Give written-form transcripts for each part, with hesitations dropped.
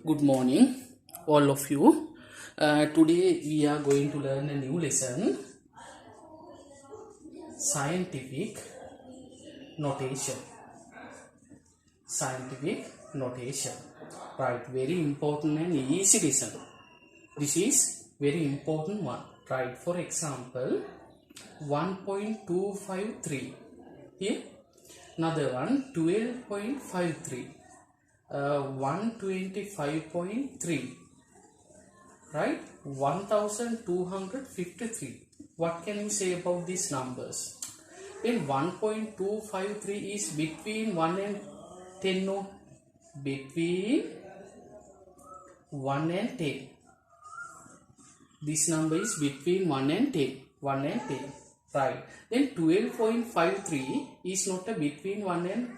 Good morning, all of you. Today we are going to learn a new lesson, scientific notation. Scientific notation. Right, very important and easy lesson. This is very important one. Right, for example, 1.253. Here, another one, 12.53. 125.3, right? 1253. What can you say about these numbers? Then 1.253 is between 1 and 10, no? Between 1 and 10. This number is between 1 and 10. 1 and 10. Right. Then 12.53 is not a between 1 and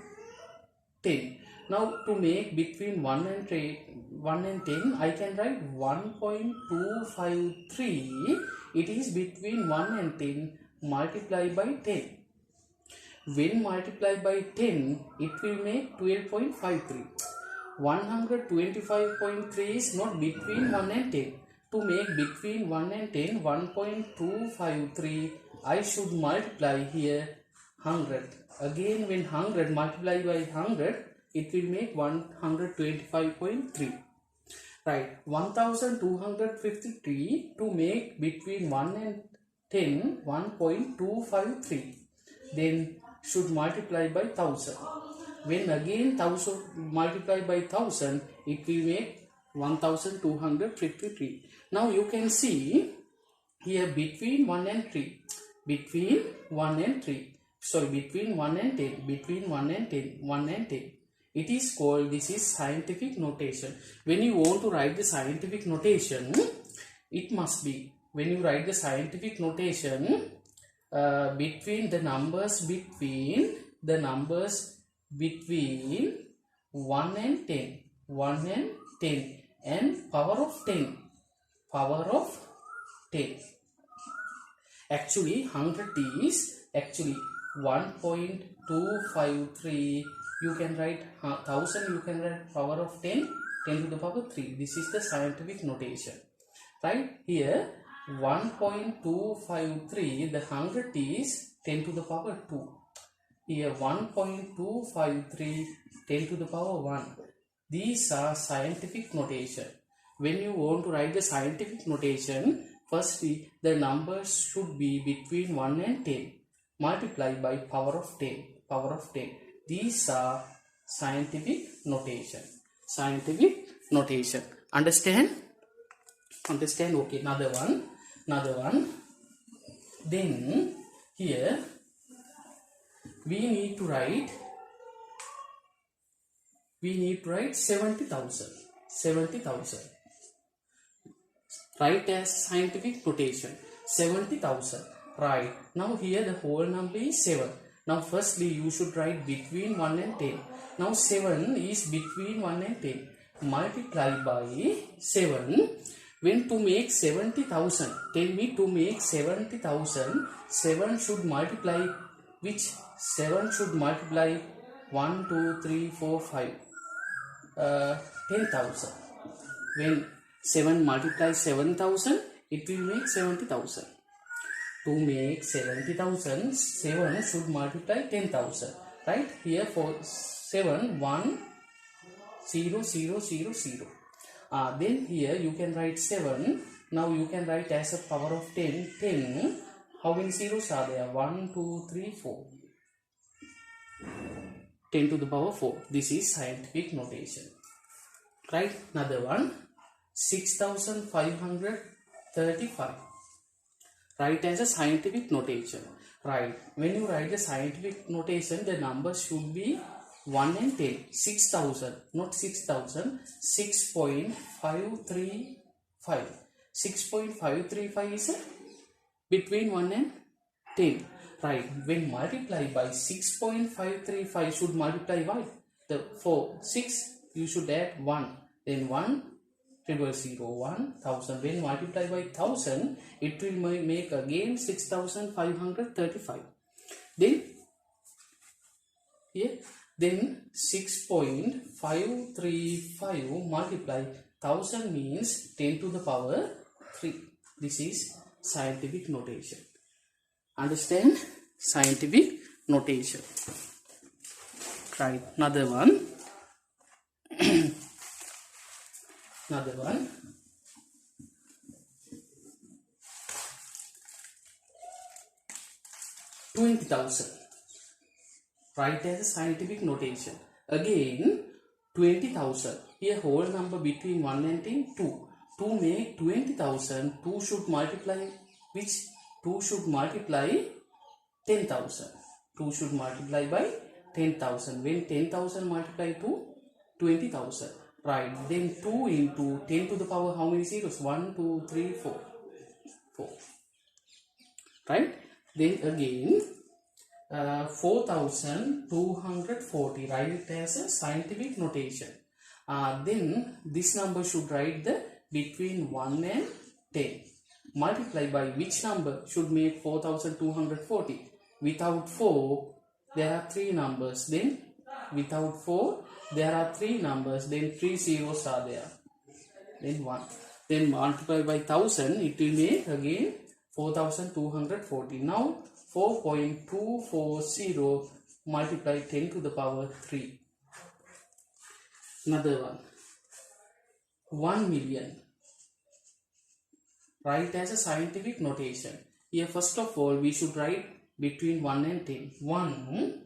10. Now to make between 1 and 10, I can write 1.253. It is between 1 and 10 multiplied by 10. When multiplied by 10, it will make 12.53. 125.3 is not between 1 and 10. To make between 1 and 10, 1.253, I should multiply here 100. Again, when 100 multiplied by 100, it will make 125.3. Right, 1253 to make between 1 and 10, 1.253. Then should multiply by 1000. When again 1000 multiplied by 1000, it will make 1253. Now you can see here between 1 and 3. Between 1 and 3. Sorry, between 1 and 10. Between 1 and 10. 1 and 10. It is called, this is scientific notation. When you want to write the scientific notation, it must be, when you write the scientific notation, between the numbers between 1 and 10. 1 and 10. And power of 10. Power of 10. Actually, 100 is actually 1.253. You can write 1000, you can write power of 10, 10 to the power 3. This is the scientific notation. Right? Here, 1.253, the 100 is 10 to the power 2. Here, 1.253, 10 to the power 1. These are scientific notation. When you want to write the scientific notation, firstly, the numbers should be between 1 and 10, multiplied by power of 10. Power of 10. These are scientific notation. Scientific notation. Understand? Understand? Okay. Another one. Then here we need to write 70,000. 70,000. Write as scientific notation. 70,000. Right. Now here the whole number is 7. Now firstly you should write between 1 and 10. Now 7 is between 1 and 10. Multiply by 7. When to make 70,000, tell me, to make 70,000, 7 should multiply, which 7 should multiply 1, 2, 3, 4, 5, 10,000. When 7 multiplies 7,000, it will make 70,000. To make 70,000, 7 should multiply 10,000. Right? Here for 7, 1, 0, 0, 0, 0. Then here you can write 7. Now you can write as a power of 10. 10. How many zeros are there? 1, 2, 3, 4. 10 to the power 4. This is scientific notation. Right? Another one. 6,535. Write as a scientific notation. Right. When you write the scientific notation, the numbers should be 1 and 10. 6,000. Not 6,000. 6.535. 6.535 is between 1 and 10. Right. When multiplied by 6.535 should multiply by the 4. 6 you should add 1. Then 1. 000, 1000. When multiplied by 1000, it will make again 6,535. Then here Then 6.535 multiply 1000 means 10 to the power 3. This is scientific notation. Understand? Scientific notation. Right. Another one. Another one. 20,000. Write as a scientific notation. Again 20,000. Here whole number between 1 and 10, 2. To make 20,000, 2 should multiply which? 2 should multiply 10,000. 2 should multiply by 10,000. When 10,000 multiply to 20,000. Right. Then 2 into 10 to the power how many zeros? 1, 2, 3, 4. 4. Right. Then again 4,240. Write it as a scientific notation. Then this number should write the between 1 and 10. Multiply by which number should make 4,240? Without 4 there are 3 numbers. Then without 4 there are 3 numbers. Then 3 zeros are there. Then 1. Then multiply by 1000, it will make again 4,240. Now 4.240 multiply 10 to the power 3. Another one. 1 million. Write as a scientific notation. Here first of all we should write between 1 and 10. 1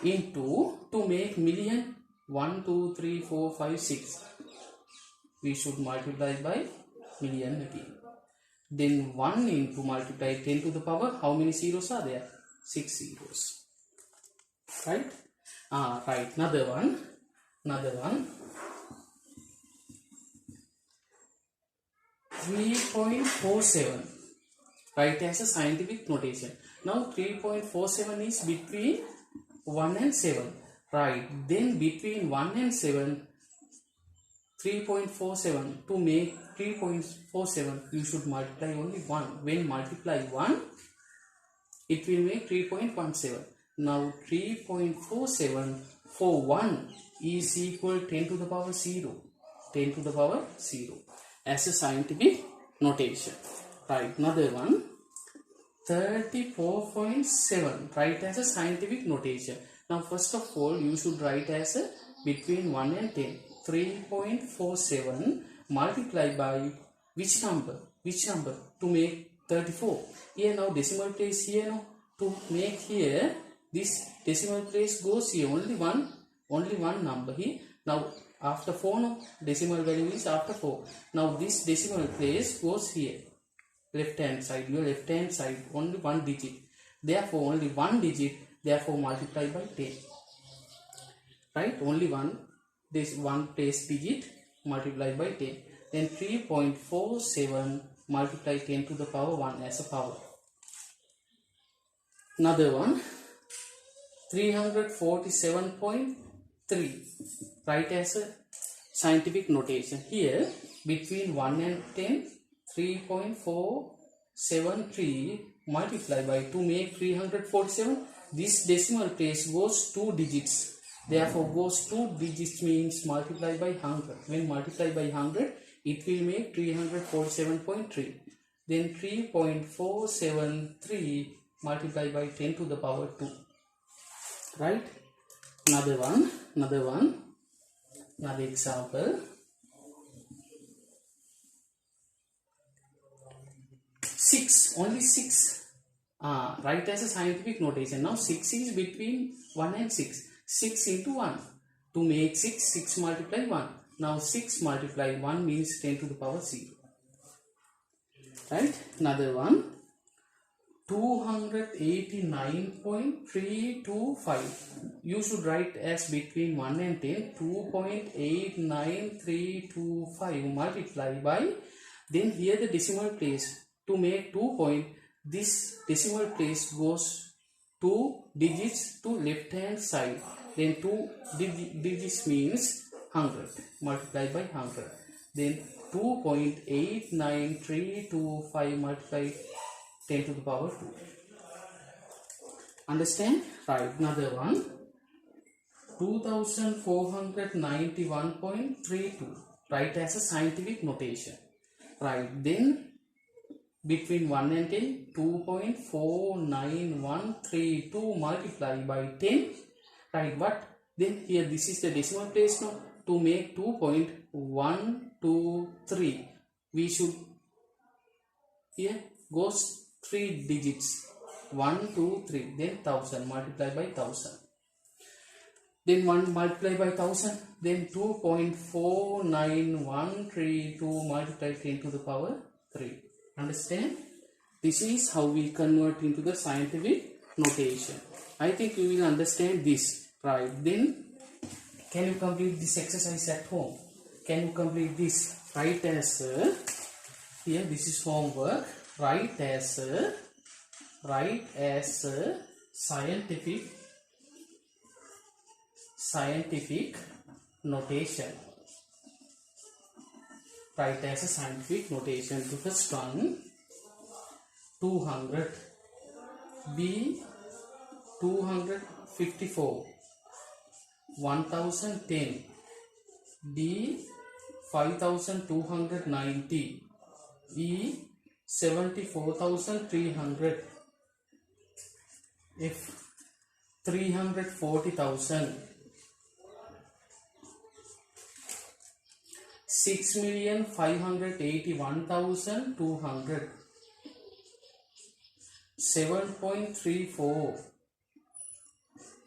into, to make million, 1, 2, 3, 4, 5, 6. We should multiply by million again. Then 1 into multiply 10 to the power, how many zeros are there? 6 zeros. Right? Right. Another one. 3.47. Write as a scientific notation. Now 3.47 is between 1 and 7. Right. Then between 1 and 7, 3.47. To make 3.47, you should multiply only 1. When multiply 1, it will make 3.17. Now 3.47 for 1 is equal 10 to the power 0. 10 to the power 0 as a scientific notation. Right. Another one. 34.7. Write as a scientific notation. Now first of all you should write as a between 1 and 10. 3.47 multiply by which number? To make 34. Here now decimal place here now. To make here this decimal place goes here. Only one number here. Now after 4 no, decimal value is after 4. Now this decimal place goes here. Left hand side, your left hand side, only one digit. Therefore only one digit, therefore multiply by 10. Right? Only this one place digit multiply by 10. Then 3.47 multiply 10 to the power 1 as a power. Another one. 347.3. Write as a scientific notation. Here between 1 and 10, 3.473 multiply by, to make 347, this decimal place goes 2 digits. Therefore goes 2 digits means multiply by 100. When multiply by 100, it will make 347.3. Then 3.473 multiply by 10 to the power 2. Right? Another example. 6, only 6. Write as a scientific notation. Now 6 is between 1 and 6. 6 into 1. To make 6 multiply 1. Now 6 multiply 1 means 10 to the power 0. Right? Another one. 289.325. You should write as between 1 and 10. 2.89325 multiply by. Then here the decimal place. To make 2 point, this decimal place goes 2 digits to left hand side. Then 2 digits means 100. Multiply by 100. Then 2.89325 multiply 10 to the power 2. Understand? Right, another one. 2491.32. Write as a scientific notation. Right, then between 1 and 10, 2.49132 multiply by 10. Right, but then here this is the decimal place now. To make 2.123, we should here goes 3 digits. 1, 2, 3, then 1000 multiply by 1000. Then 1 multiply by 1000, then 2.49132 multiply 10 to the power 3. Understand? This is how we convert into the scientific notation. I think you will understand this. Right, then can you complete this exercise at home? Can you complete this? Write as here, this is homework. Write as scientific notation. Write as a scientific notation. The first one, 200, B 254, 1010, D 5290, E 74300, F 340,000, 6,581,200, 7.34,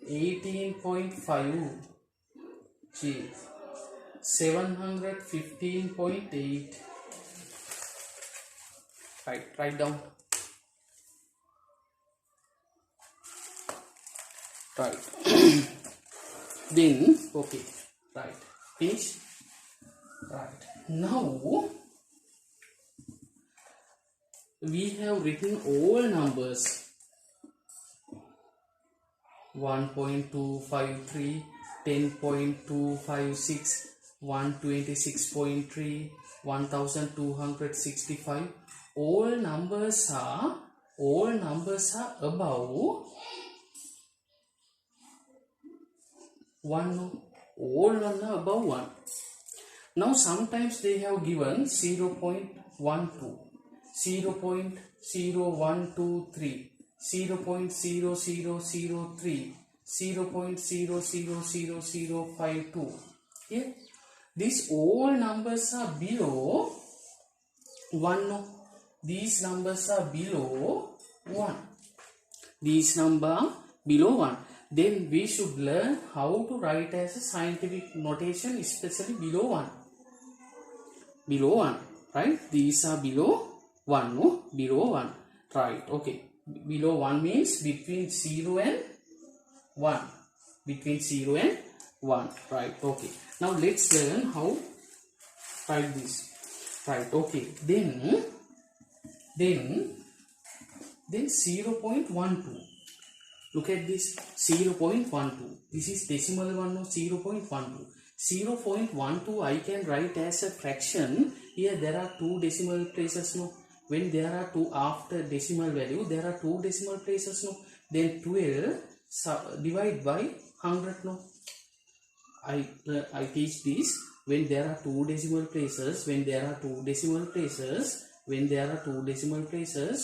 18.5, G 715.8. Write down. Right. Then okay, right, finish. Right, now we have written all numbers. 1.253, 10.256, 126.3, 1265. All numbers are above 1. All one are above 1. Now sometimes they have given 0.12, 0.0123, 0.0003, 0.000052. Here, these all numbers are below 1. No? These numbers are below 1. These numbers below 1. Then we should learn how to write as a scientific notation, especially below 1. Below 1, right? These are below 1, no? Below 1, right? Okay. Below 1 means between 0 and 1. Between 0 and 1, right? Okay. Now let's learn how to write this. Right, okay. Then 0.12. Look at this, 0.12. This is decimal one, no? 0.12. 0.12 I can write as a fraction. Here there are 2 decimal places, no? When there are 2 after decimal value, there are 2 decimal places, no? Then 12 divide by 100, no? I teach this. When there are 2 decimal places, when there are 2 decimal places,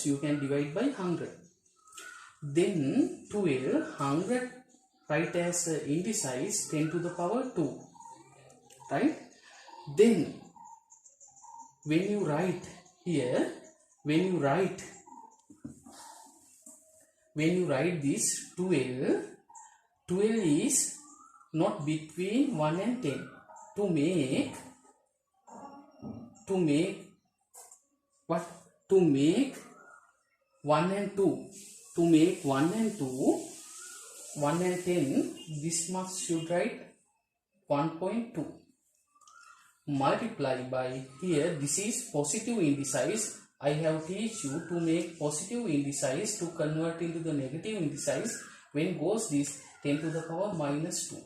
you can divide by 100. Then 12, 100 write as indices 10 to the power 2. Right? Then when you write here, when you write this 12 is not between 1 and 10. To make what? To make 1 and 2. To make 1 and 2, 1 and 10, this much should write 1.2. Multiply by here, this is positive indices. I have teach you to make positive indices to convert into the negative indices. When goes this 10 to the power minus 2.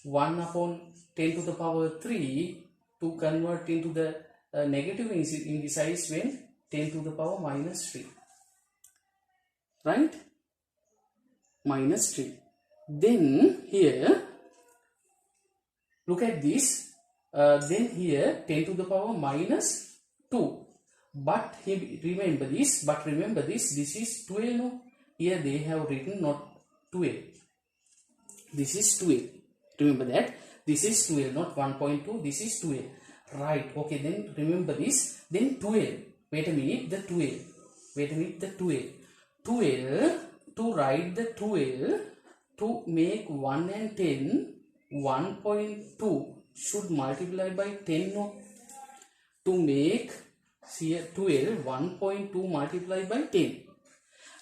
1 upon 10 to the power 3 to convert into the negative indices when 10 to the power minus 3. Right? minus 3. Then here, look at this. Then here 10 to the power minus 2. But remember this. This is 12. No? Here they have written not 12. This is 12. Remember that. This is 12, not 1.2. This is 12. Right. Okay. Then remember this. Then 12. Wait a minute. The 12. Wait a minute. The 12. 12. To write the 12. To make 1 and 10. 1.2 should multiply by 10. No? To make here 12. 1.2 multiply by 10.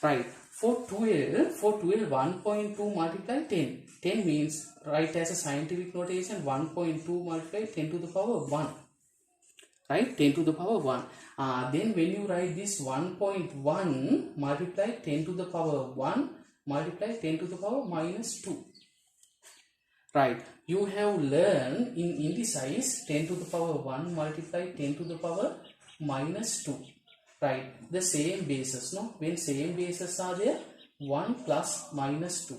Right. For 12, 1.2 multiply 10. 10 means, write as a scientific notation, 1.2 multiply 10 to the power 1. Right? 10 to the power 1. Then when you write this 1.1 multiply 10 to the power 1 multiply 10 to the power minus 2. Right. You have learned in indicize 10 to the power 1 multiply 10 to the power minus 2. Right, the same bases, no? When same bases are there, 1 plus minus 2.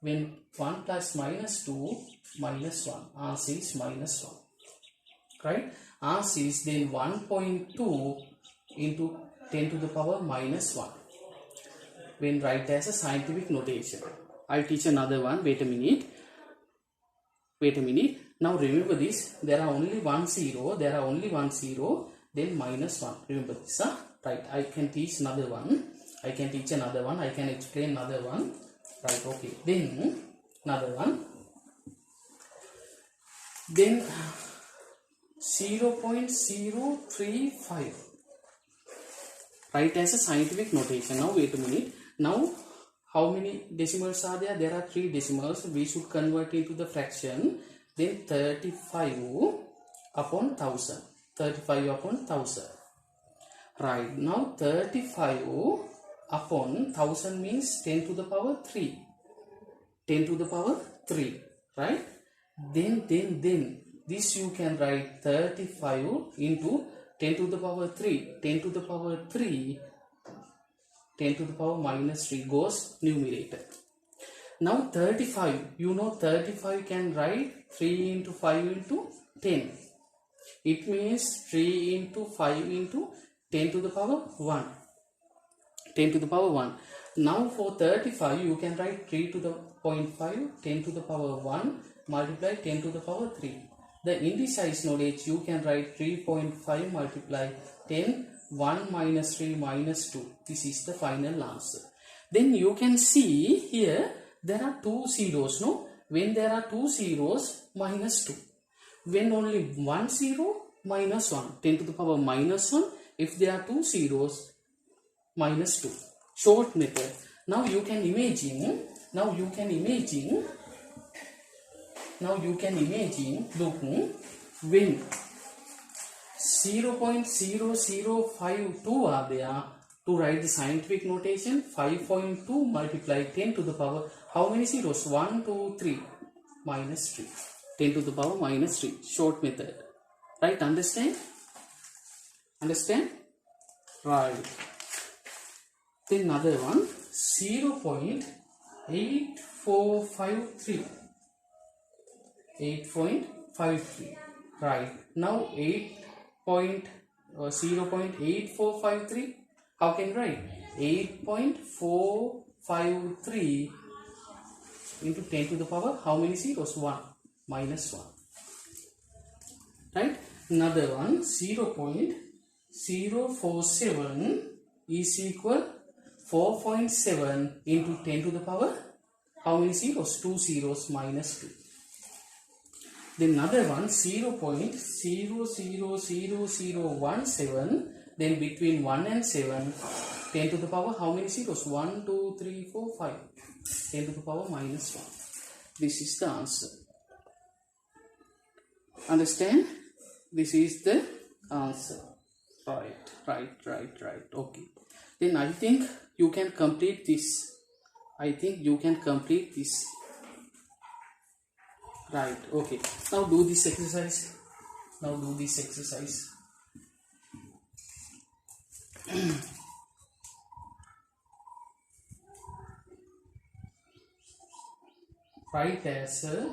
When 1 plus minus 2, minus 1. Answer is minus 1. Right? Answer is then 1.2 into 10 to the power minus 1. When write as a scientific notation. I'll teach another one. Wait a minute. Now remember this. There are only one zero. Then minus 1. Remember this, huh? Right. I can teach another one. I can explain another one. Right. Okay. Then another one. Then 0.035. Write as a scientific notation. Now wait a minute. Now how many decimals are there? There are 3 decimals. We should convert into the fraction. Then 35 upon 1000. 35 upon 1000. Right. Now 35 upon 1000 means 10 to the power 3. 10 to the power 3. Right. Then this you can write 35 into 10 to the power 3. 10 to the power 3. 10 to the power minus 3 goes numerator. Now 35. You know 35 can write 3 into 5 into 10. It means 3 into 5 into 10 to the power 1. 10 to the power 1. Now for 35 you can write 3 to the 0.5, 10 to the power 1 multiply 10 to the power 3. The indecise knowledge you can write 3.5 multiply 10, 1 minus 3 minus 2. This is the final answer. Then you can see here there are 2 zeros. No? When there are 2 zeros, minus 2. When only 1 zero, minus 1. 10 to the power minus 1. If there are 2 zeros, minus 2. Short method. Now you can imagine. Look, when 0.0052 are there, to write the scientific notation, 5.2 multiply 10 to the power, how many zeros? 1, 2, 3, minus 3. 10 to the power minus 3. Short method. Right? Understand? Right. Then another one. 0.8453. 8.53. Right. Now 0.8453. How can you write? 8.453 into 10 to the power. How many zeros? 1. Minus 1. Right? Another one. 0.047 is equal 4.7 into 10 to the power. How many zeros? 2 zeros minus 2. Then another one. 0.00017. Then between 1 and 7, 10 to the power, how many zeros? 1, 2, 3, 4, 5. 10 to the power minus 1. This is the answer. Understand? This is the answer. Right. Okay. Then I think you can complete this. Right. Okay. Now do this exercise. write as a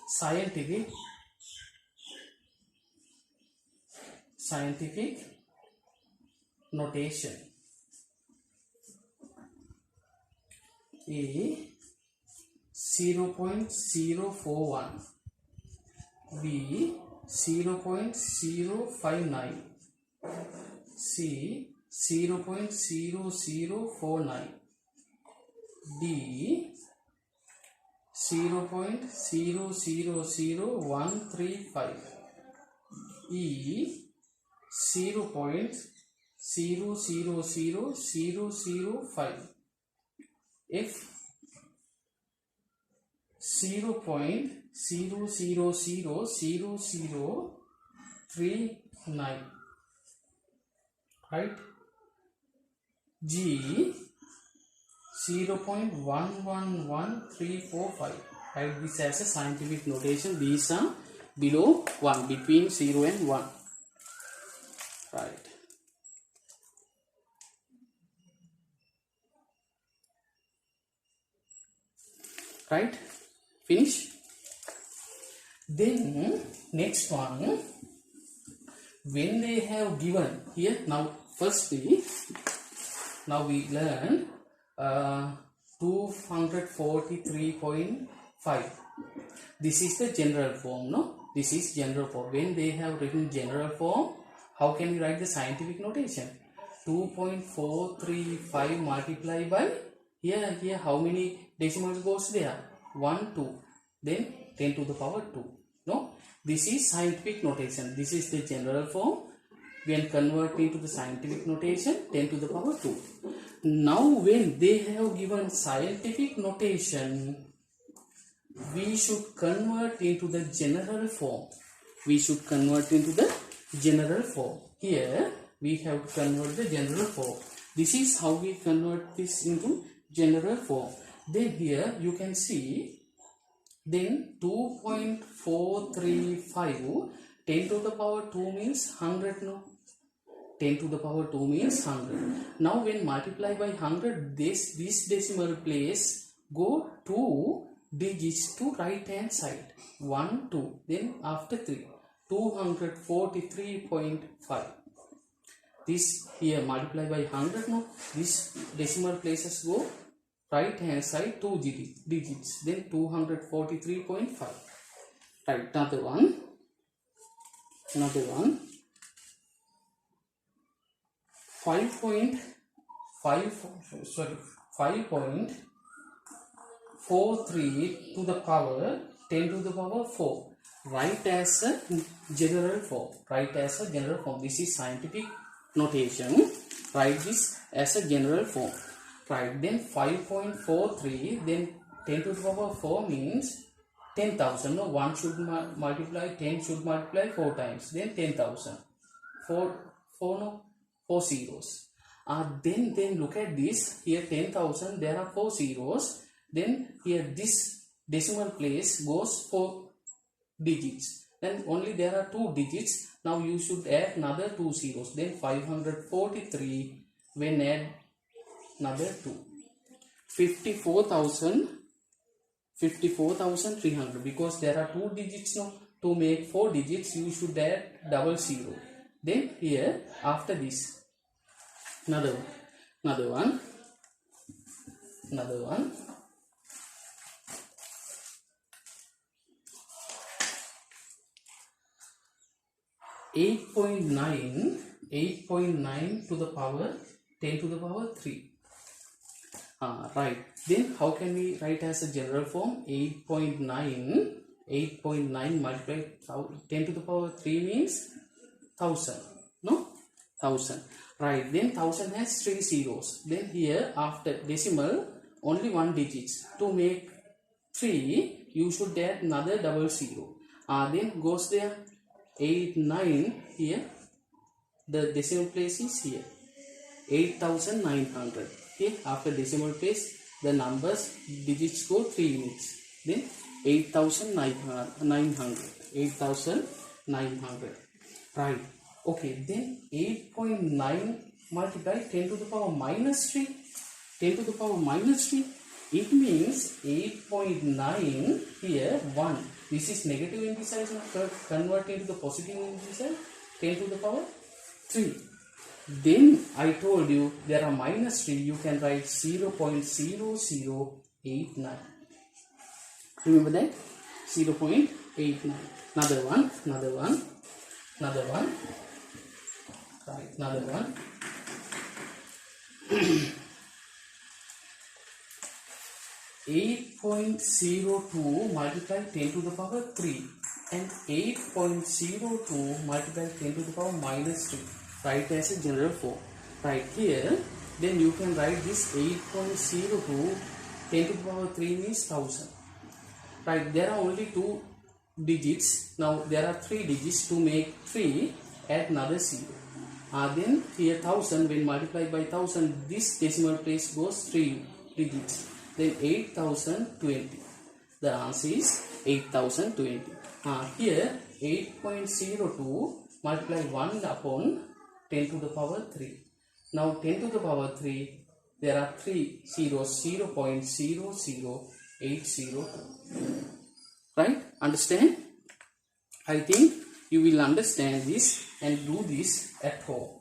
scientific notation. A 0.041, B 0.059, C 0.0049, D 0.000135, E 0.000005, F 0.0000039, right? G 0.111345. Write this as a scientific notation. These are below 1, between 0 and 1. Right. Right? Finish. Then next one, when they have given here, now firstly, now we learn 243.5. This is the general form, no? This is general form. When they have written general form, how can we write the scientific notation? 2.435 multiplied by here how many decimals goes there? 1, 2. Then 10 to the power 2. No? This is scientific notation. This is the general form. When converting to the scientific notation, 10 to the power 2. Now when they have given scientific notation, we should convert into the general form. We should convert into the general form. Here we have to convert the general form. This is how we convert this into general form. Then here you can see, then 2.435, 10 to the power 2 means 100, no? 10 to the power 2 means 100. Now when multiply by 100, this decimal place go 2 digits to right hand side. 1, 2. Then after 3, 243.5. This here multiply by 100, no? This decimal places go right hand side 2 digits. Then 243.5. Right, another one. 5.43 to the power 10 to the power 4. Write as a general form. Write as a general form. This is scientific notation. Write this as a general form. Right, then 5.43, then 10 to the power 4 means 10,000. No, 1 should multiply, 10 should multiply 4 times. Then 10,000. 4 zeros. Then look at this. Here 10,000, there are 4 zeros. Then here this decimal place goes 4 digits. Then only there are 2 digits. Now you should add another 2 zeros. Then 543, when add another 2. 54,300. Because there are 2 digits now. To make 4 digits, you should add double 0. Then here after this, another one. 8.9 to the power 10 to the power 3. Right. Then how can we write as a general form? 8.9 multiplied 10 to the power 3 means 1000. No? 1000. Right. Then 1000 has 3 zeros. Then here after decimal only 1 digits. To make 3, you should add another double 0. Then goes there 8, 9 here. The decimal place is here. 8,900. Okay, after decimal place, the numbers digits go 3 units. Then 8,900. Right. Okay. Then 8.9 multiply 10 to the power minus 3. 10 to the power minus 3. It means 8.9 here 1. This is negative indices, convert into the positive indices 10 to the power 3. Then I told you there are minus 3, you can write 0.0089. Remember that? 0.89. Another one. Right, another one. 8.02 multiply 10 to the power 3 and 8.02 multiply 10 to the power minus 3. Write as a general form. Right here, then you can write this 8.02 10 to the power 3 means 1000. Right, there are only 2 digits. Now there are 3 digits. To make 3, add another 0. Then here 1000, when multiplied by 1000, this decimal place goes 3 digits. Then 8020. The answer is 8020. Here 8.02 multiply 1 upon 10 to the power 3. Now 10 to the power 3, there are 3 zeros, 0.00802. Right? Understand? I think you will understand this and do this at home.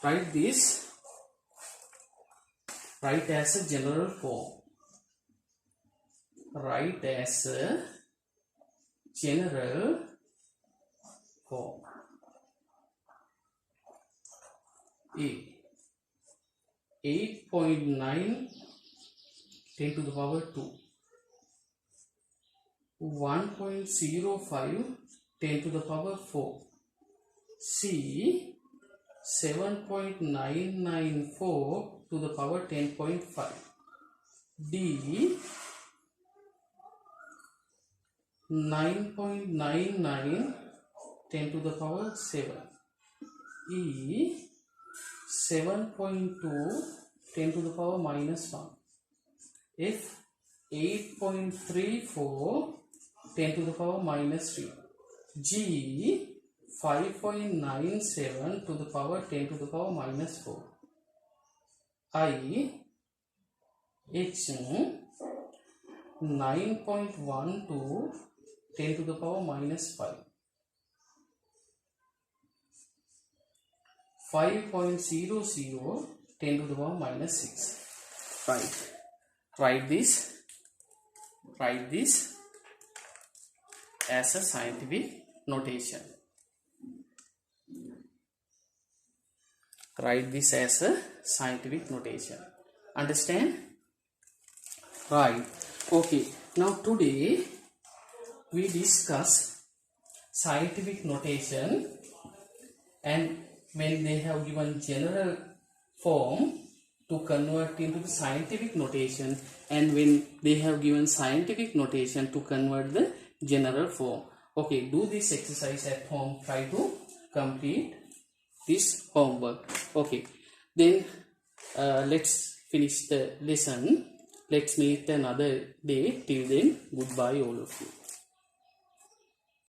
Write this. Write as a general form. 8.9 10 to the power 2. 1.05 10 to the power 4. C 7.994 to the power 10.5. D 9.99 10 to the power 7. E 7.2 10 to the power minus 1. F 8.34 10 to the power minus 3. G 5.97 to the power 10 to the power minus 4. I H 9.12 10 to the power minus 5. 5.00 10 to the power minus 6. Right. Write this as a scientific notation. Write this as a scientific notation. Understand? Right. Okay. Now today we discuss scientific notation, and when they have given general form to convert into the scientific notation, and when they have given scientific notation to convert the general form. Okay, do this exercise at home. Try to complete this homework. Okay, then let's finish the lesson. Let's meet another day. Till then, goodbye all of you.